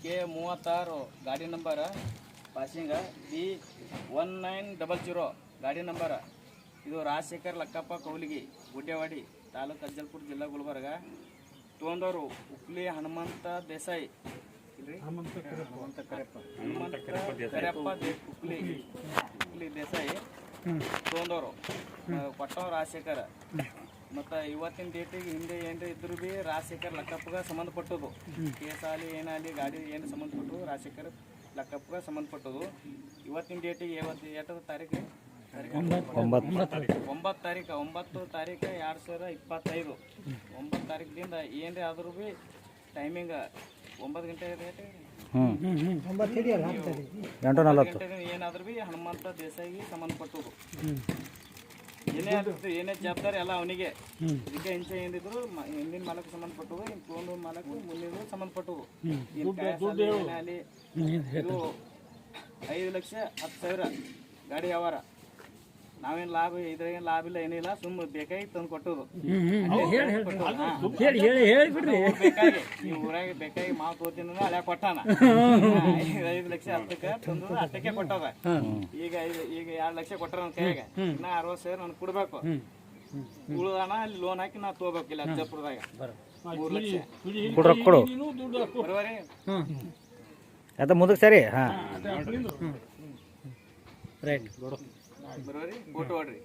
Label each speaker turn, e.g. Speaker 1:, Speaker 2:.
Speaker 1: K 36 ಗಾಡಿ number ಪಾಸಿಂಗ B1900 ಗಾಡಿ number. ಇದು ರಾಜಶೇಖರ್ ಲಕ್ಕಪ್ಪ ಕೌಲಿಗಿ, ಗುಡ್ಡೆವಾಡಿ, ತಾಲೂಕು ಅಜ್ಜಲ್ಪುರ, ಜಿಲ್ಲಾ ಗುಲ್ಬರ್ಗ. ತೊಗೊಂಡವರು ಉಕ್ಲಿ ಹನುಮಂತ ದೇಸಾಯಿ, ಹನುಮಂತ ಕರೆಪ್ಪ ಉಕ್ಲಿ ದೇಸಾಯಿ ತೊಗೊಂಡವರು. ಕೊಟ್ಟವ್ ರಾಜಶೇಖರ್. ಮತ್ತು ಇವತ್ತಿನ ಡೇಟಿಗೆ ಹಿಂದೆ ಏನ್ರಿ ಇದ್ರು ಭೀ ರಾಜಶೇಖರ್ ಲಕ್ಕಪ್ಪಗೆ ಸಂಬಂಧಪಟ್ಟದು. ಕೇಸ್ ಆಗಲಿ ಏನಾಗಲಿ ಗಾಡಿ ಏನು ಸಂಬಂಧಪಟ್ಟು ರಾಜಶೇಖರ್ ಲಕ್ಕಪ್ಪಗೆ ಸಂಬಂಧಪಟ್ಟದು. ಇವತ್ತಿನ ಡೇಟಿಗೆ ಎಷ್ಟು ತಾರೀಕು? 9 ತಾರೀಕು 2025. 9 ತಾರೀಕಿನಿಂದ ಏನ್ರಿ ಆದ್ರೂ ಭೀ ಟೈಮಿಂಗ್ 9 ಗಂಟೆ ಏನಾದ್ರೂ ಭೀ ಹನುಮಂತ ದೇಸಾಯಿಗೆ ಸಂಬಂಧಪಟ್ಟದು. ಏನೇ ಜವಾಬ್ದಾರಿ ಎಲ್ಲ ಅವನಿಗೆ. ಇದಕ್ಕೆ ಹಿಂಚೆ ಏನಿದ್ರು ಹಿಂದಿನ ಮಾಲಕ್ಕೆ ಸಂಬಂಧಪಟ್ಟವು, ತೊಗೊಂಡು ಮಾಲಕ್ಕೆ ಮುಂದಿನ ಸಂಬಂಧಪಟ್ಟವು. ಇದು 5,10,000 ಗಾಡಿ ವ್ಯವಹಾರ. ನಾವೇನು ಲಾಭ ಇದ್ರಾಗೇನು ಲಾಭ ಇಲ್ಲ, ಏನಿಲ್ಲ, ಸುಮ್ಮನೆ ಬೇಕಾಗಿ ತಂದು ಕೊಟ್ಟೋದು. ಬೇಕಾಗಿ ನೀವು ಊರಾಗ ಬೇಕಾಗಿ ಮಾವು ತೋತೀನಿ ಹಳೆ ಕೊಟ್ಟಾನ. 5,10,000 ತಂದು ಅಷ್ಟಕ್ಕೆ ಕೊಟ್ಟದ. ಈಗ 2 ಲಕ್ಷ ಕೊಟ್ಟಾರ ನನ್ನ ಕೈಯಾಗ. ಇನ್ನ 60,000 ನನಗೆ ಕೊಡ್ಬೇಕು. ಉಳಿದಾನ ಅಲ್ಲಿ ಲೋನ್ ಹಾಕಿ ನಾ ತಗೋಬೇಕಿಲ್ಲ ಅಜ್ಜಪುರದಾಗ 3 ಲಕ್ಷ ಬರೋರಿ.
Speaker 2: ಮುಂದಕ್ಕೆ ಸರಿ
Speaker 1: ಬರೋರಿ, ಫೋಟೋ ಹೊಡ್ರಿ.